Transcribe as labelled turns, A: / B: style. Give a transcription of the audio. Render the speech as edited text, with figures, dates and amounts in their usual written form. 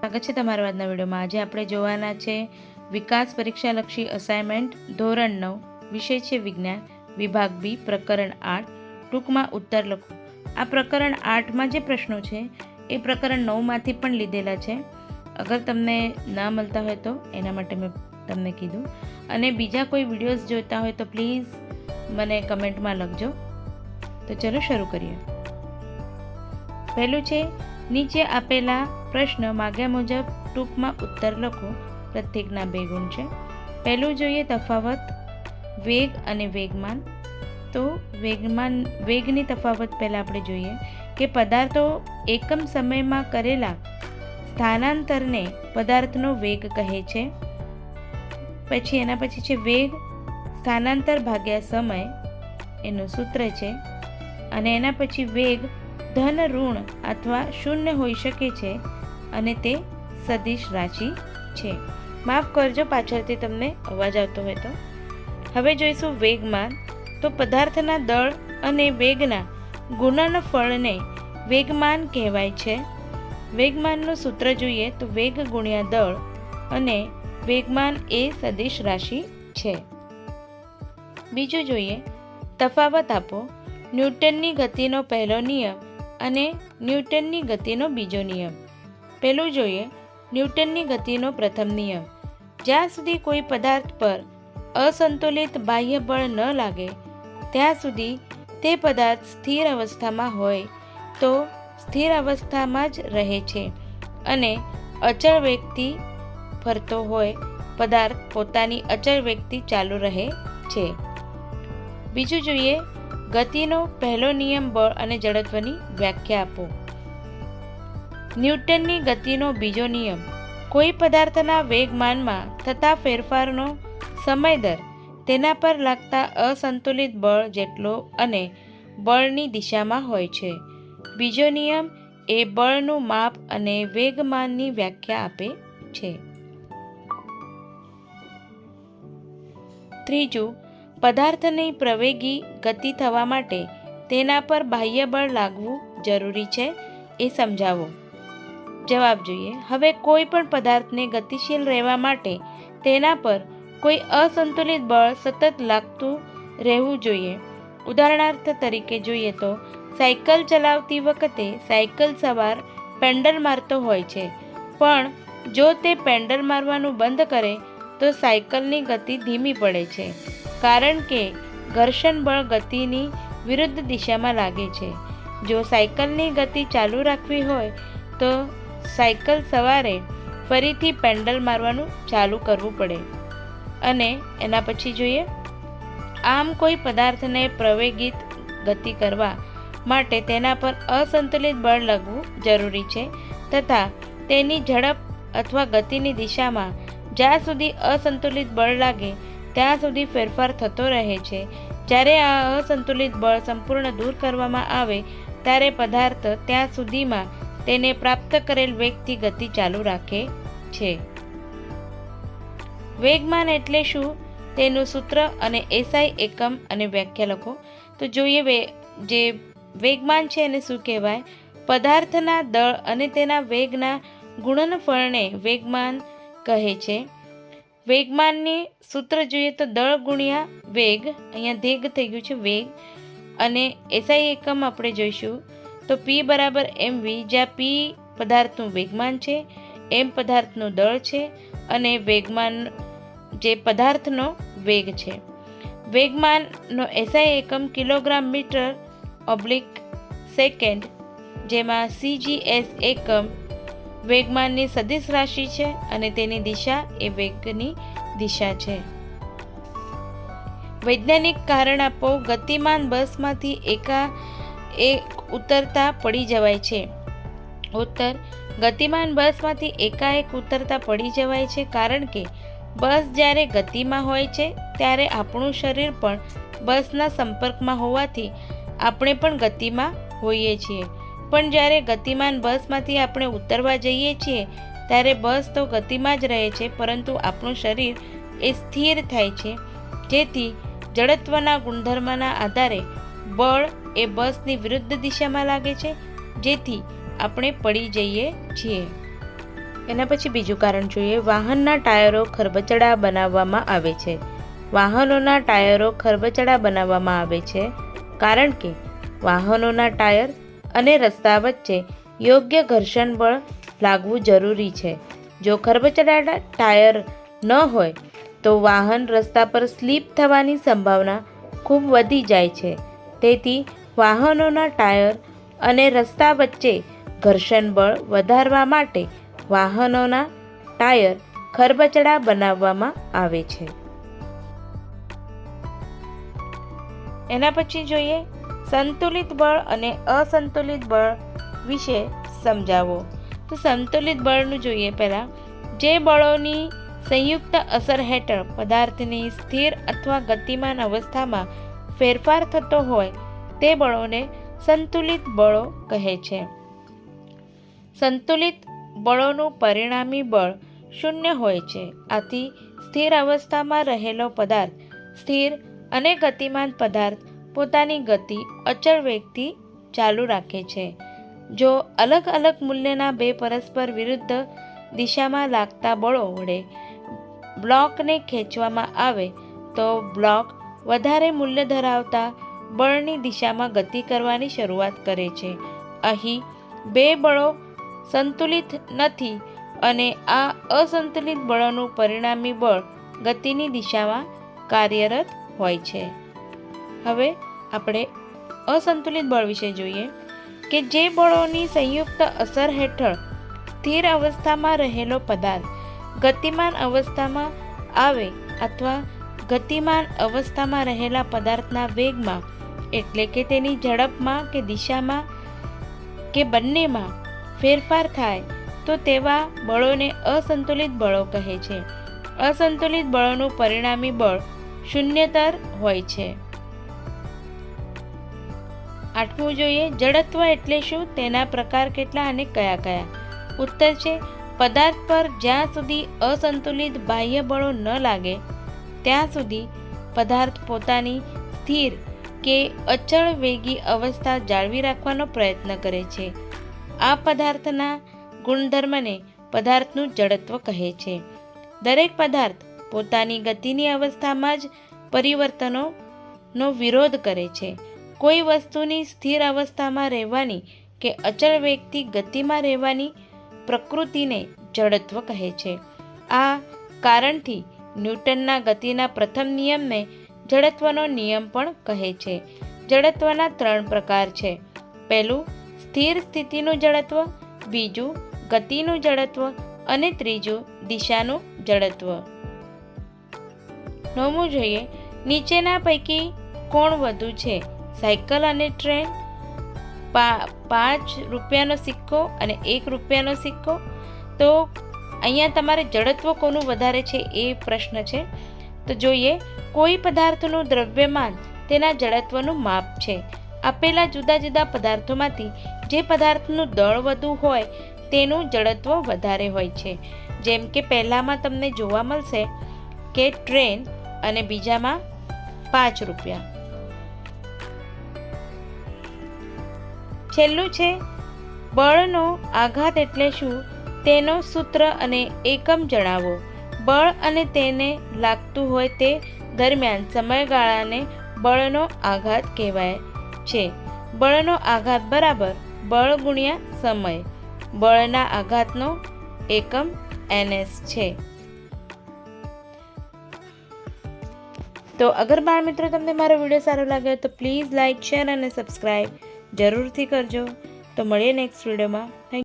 A: સ્વાગત છે તમારા આજના વિડીયોમાં। આજે આપણે જોવાના છે વિકાસ પરીક્ષાલક્ષી અસાઇનમેન્ટ ધોરણ 9 વિષય છે વિજ્ઞાન વિભાગ બી પ્રકરણ 8 ટૂંકમાં ઉત્તર લખો। આ પ્રકરણ 8માં જે પ્રશ્નો છે એ પ્રકરણ 9માંથી પણ લીધેલા છે। અગર તમને ના મળતા હોય તો એના માટે મેં તમને કીધું, અને બીજા કોઈ વિડીયોઝ જોતા હોય તો પ્લીઝ મને કમેન્ટમાં લખજો। તો ચલો શરૂ કરીએ। પહેલું છે નીચે આપેલા પ્રશ્ન માગ્યા મુજબ ટૂંકમાં ઉત્તર લખો। પ્રત્યેકના 2 ગુણ છે। પહેલું જોઈએ તફાવત વેગ અને વેગમાન। તો વેગની તફાવત પહેલાં આપણે જોઈએ કે પદાર્થો એકમ સમયમાં કરેલા સ્થાનાંતરને પદાર્થનો વેગ કહે છે। પછી એના પછી છે વેગ સ્થાનાંતર ભાગ્યા સમય, એનું સૂત્ર છે। અને એના પછી વેગ ધન ઋણ અથવા શૂન્ય હોઈ શકે છે અને તે સદિશ રાશિ છે। માફ કરજો પાછળથી તમને અવાજ આવતો હોય તો। હવે જોઈશું વેગમાન। તો પદાર્થના દળ અને વેગના ગુણનફળને વેગમાન કહેવાય છે। વેગમાનનું સૂત્ર જોઈએ તો વેગ ગુણ્યા દળ, અને વેગમાન એ સદિશ રાશિ છે। બીજું જોઈએ તફાવત આપો। ન્યૂટનની ગતિનો પહેલો નિયમ અને ન્યૂટનની ગતિનો બીજો નિયમ। પહેલું જોઈએ ન્યૂટનની ગતિનો પ્રથમ નિયમ। જ્યાં સુધી કોઈ પદાર્થ પર અસંતુલિત બાહ્ય બળ ન લાગે ત્યાં સુધી તે પદાર્થ સ્થિર અવસ્થામાં હોય તો સ્થિર અવસ્થામાં જ રહે છે, અને અચળ વેગથી ફરતો હોય પદાર્થ પોતાની અચળ વેગથી ચાલુ રહે છે। બીજું જોઈએ ગતિનો પહેલો નિયમ બળ અને જડત્વની વ્યાખ્યા આપો। ન્યૂટનની ગતિનો બીજો નિયમ કોઈ પદાર્થના વેગમાનમાં થતા ફેરફારનો સમય દર તેના પર લાગતા અસંતુલિત બળ જેટલો અને બળની દિશામાં હોય છે। બીજો નિયમ એ બળનું માપ અને વેગમાનની વ્યાખ્યા આપે છે। ત્રીજું પદાર્થની પ્રવેગી ગતિ થવા માટે તેના પર બાહ્ય બળ લાગવું જરૂરી છે એ સમજાવો। જવાબ જોઈએ। હવે કોઈ પણ પદાર્થને ગતિશીલ રહેવા માટે તેના પર કોઈ અસંતુલિત બળ સતત લાગતું રહેવું જોઈએ। ઉદાહરણાર્થ તરીકે જોઈએ તો સાયકલ ચલાવતી વખતે સાયકલ સવાર પેન્ડલ મારતો હોય છે, પણ જો તે પેન્ડલ મારવાનું બંધ કરે તો સાયકલની ગતિ ધીમી પડે છે, કારણ કે ઘર્ષણ બળ ગતિની વિરુદ્ધ દિશામાં લાગે છે। જો સાયકલની ગતિ ચાલુ રાખવી હોય તો સાયકલ સવારે ફરીથી પેન્ડલ મારવાનું ચાલુ કરવું પડે। અને એના પછી જોઈએ આમ કોઈ પદાર્થને પ્રવેગિત ગતિ કરવા માટે તેના પર અસંતુલિત બળ લાગવું જરૂરી છે, તથા તેની ઝડપ અથવા ગતિની દિશામાં જ્યાં સુધી અસંતુલિત બળ લાગે ત્યાં સુધી ફેરફાર થતો રહે છે। જ્યારે આ અસંતુલિત બળ સંપૂર્ણ દૂર કરવામાં આવે ત્યારે પદાર્થ ત્યાં સુધીમાં તેને પ્રાપ્ત કરેલ વેગથી ગતિ ચાલુ રાખે છે। વેગમાન એટલે શું તેનું સૂત્ર અને એસઆઈ એકમ અને વ્યાખ્યા લખો। તો જોઈએ જે વેગમાન છે એને શું કહેવાય? પદાર્થના દળ અને તેના વેગના ગુણનફળને વેગમાન કહે છે। વેગમાનની સૂત્ર જોઈએ તો દળ ગુણ્યા વેગ, અહીંયા વેગ થઈ ગયું છે વેગ, અને એસઆઈ એકમ આપણે જોઈશું તો P બરાબર mv, જ્યાં P પદાર્થનું વેગમાન છે, m પદાર્થનું દળ છે, અને વેગમાન જે પદાર્થનો વેગ છે। વેગમાનનો એસઆઈ એકમ કિલોગ્રામ મીટર ઓબ્લિક સેકન્ડ, જેમાં CGS એકમ વેગમાનની સદિશ રાશિ છે અને તેની દિશા એ વેગની દિશા છે। વૈજ્ઞાનિક કારણ આપો। ગતિમાન બસમાંથી એકાએક ઉતરતા પડી જવાય છે। ઉત્તર ગતિમાન બસમાંથી એકાએક ઉતરતા પડી જવાય છે કારણ કે બસ જ્યારે ગતિમાં હોય છે ત્યારે આપણું શરીર પણ બસના સંપર્કમાં હોવાથી આપણે પણ ગતિમાં હોઈએ છીએ, પણ જ્યારે ગતિમાન બસમાંથી આપણે ઉતરવા જઈએ છીએ ત્યારે બસ તો ગતિમાં જ રહે છે, પરંતુ આપણું શરીર એ સ્થિર થાય છે, જેથી જડત્વના ગુણધર્મના આધારે બળ એ બસની વિરુદ્ધ દિશામાં લાગે છે, જેથી આપણે પડી જઈએ છીએ। એના પછી બીજું કારણ જોઈએ, વાહનના ટાયરો ખરબચડા બનાવવામાં આવે છે. વાહનોના ટાયરો ખરબચડા બનાવવામાં આવે છે કારણ કે વાહનોના ટાયર અને રસ્તા વચ્ચે યોગ્ય ઘર્ષણ બળ લાગવું જરૂરી છે. જો ખરબચડા ટાયર ન હોય તો વાહન રસ્તા પર સ્લીપ થવાની સંભાવના ખૂબ વધી જાય છે. તેથી વાહનોના ટાયર અને રસ્તા વચ્ચે ઘર્ષણ બળ વધારવા માટે વાહનોના ટાયર ખરબચડા બનાવવામાં આવે છે. એના પછી જોઈએ સંતુલિત બળ અને અસંતુલિત બળ વિશે સમજાવો. તો સંતુલિત બળનું જોઈએ પહેલાં, જે બળોની સંયુક્ત અસર હેઠળ પદાર્થની સ્થિર અથવા ગતિમાન અવસ્થામાં ફેરફાર થતો હોય તે બળોને સંતુલિત બળો કહે છે. સંતુલિત બળોનું પરિણામી બળ શૂન્ય હોય છે. આથી સ્થિર અવસ્થામાં રહેલો પદાર્થ સ્થિર અને ગતિમાન પદાર્થ પોતાની ગતિ અચળ વેગથી ચાલુ રાખે છે. જો અલગ અલગ મૂલ્યના બે પરસ્પર વિરુદ્ધ દિશામાં લાગતા બળો વડે બ્લોકને ખેંચવામાં આવે તો બ્લોક વધારે મૂલ્ય ધરાવતા બળની દિશામાં ગતિ કરવાની શરૂઆત કરે છે. અહીં બે બળો સંતુલિત નથી અને આ અસંતુલિત બળોનું પરિણામી બળ ગતિની દિશામાં કાર્યરત હોય છે. હવે આપણે અસંતુલિત બળ વિશે જોઈએ કે જે બળોની સંયુક્ત અસર હેઠળ સ્થિર અવસ્થામાં રહેલો પદાર્થ ગતિમાન અવસ્થામાં આવે અથવા ગતિમાન અવસ્થામાં રહેલા પદાર્થના વેગમાં એટલે કે તેની ઝડપમાં કે દિશામાં કે બંનેમાં ફેરફાર થાય તો તેવા બળોને અસંતુલિત બળો કહે છે. અસંતુલિત બળોનું પરિણામી બળ શૂન્યતર હોય છે. આઠમું જોઈએ જડત્વ એટલે શું, તેના પ્રકાર કેટલા અને કયા કયા. ઉત્તર છે પદાર્થ પર જ્યાં સુધી અસંતુલિત બાહ્ય બળો ન લાગે ત્યાં સુધી પદાર્થ પોતાની સ્થિર કે અચળ વેગી અવસ્થા જાળવી રાખવાનો પ્રયત્ન કરે છે. આ પદાર્થના ગુણધર્મને પદાર્થનું જડત્વ કહે છે. દરેક પદાર્થ પોતાની ગતિની અવસ્થામાં જ પરિવર્તનોનો વિરોધ કરે છે. કોઈ વસ્તુની સ્થિર અવસ્થામાં રહેવાની કે અચળ વેગથી ગતિમાં રહેવાની પ્રકૃતિને જડત્વ કહે છે. આ કારણથી ન્યૂટનના ગતિના પ્રથમ નિયમને જડત્વનો નિયમ પણ કહે છે. જડત્વના 3 પ્રકાર છે. પહેલું સ્થિર સ્થિતિનું જડત્વ, બીજું ગતિનું જડત્વ અને ત્રીજું દિશાનું જડત્વ. 9મું જોઈએ નીચેના પૈકી કોણ વધુ છે, સાયકલ અને ટ્રેન, 5 રૂપિયાનો સિક્કો અને 1 રૂપિયાનો સિક્કો. તો અહીંયા તમારે જડત્વ કોનું વધારે છે એ પ્રશ્ન છે. તો જોઈએ કોઈ પદાર્થનું દ્રવ્યમાન તેના જડત્વનું માપ છે. આપેલા જુદા જુદા પદાર્થોમાંથી જે પદાર્થનું દળ વધુ હોય તેનું જડત્વ વધારે હોય છે. જેમ કે પહેલામાં તમને જોવા મળશે કે ટ્રેન અને બીજામાં 5 રૂપિયા. છેલ્લું છે બળનો આઘાત એટલે શું, તેનો સૂત્ર અને એકમ જણાવો. બળ અને તેને લાગતું હોય તે દરમિયાન સમયગાળાને બળનો આઘાત કહેવાય છે. બળનો આઘાત બરાબર બળ ગુણ્યા સમય. બળના આઘાતનો એકમ NS છે. તો અગર બાળ મિત્રો તમને મારો વિડીયો સારો લાગ્યો તો પ્લીઝ લાઇક, શેર અને સબસ્ક્રાઈબ જરૂરથી કરજો. તો મળીએ નેક્સ્ટ વિડીયોમાં. Thank you.